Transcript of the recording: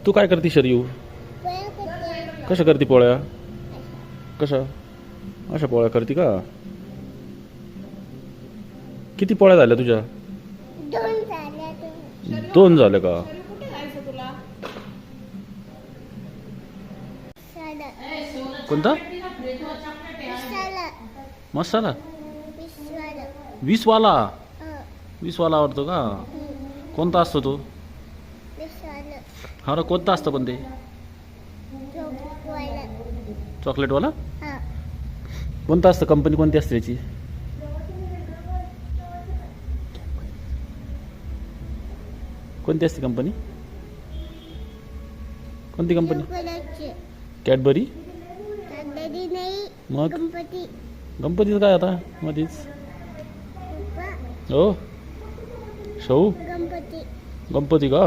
तू काय करते शरयू? कशा करते पोळ्या? कशा अशा पोळ्या करते का? किती पोळ्या झाल्या तुझ्या? 2 झाल्या का? कोणता मसाला? 20 वाला? 20 वाला आवडतो का? कोणता असतो तो? हा, कोणता असतो पण ते? चॉकलेट वाला? कोणता असतं? कंपनी कोणती असते त्याची? कोणती असते कंपनी? कोणती कंपनी? कॅडबरी? मग गणपतीचं काय आता मध्येच? हो, शाहू गणपती का?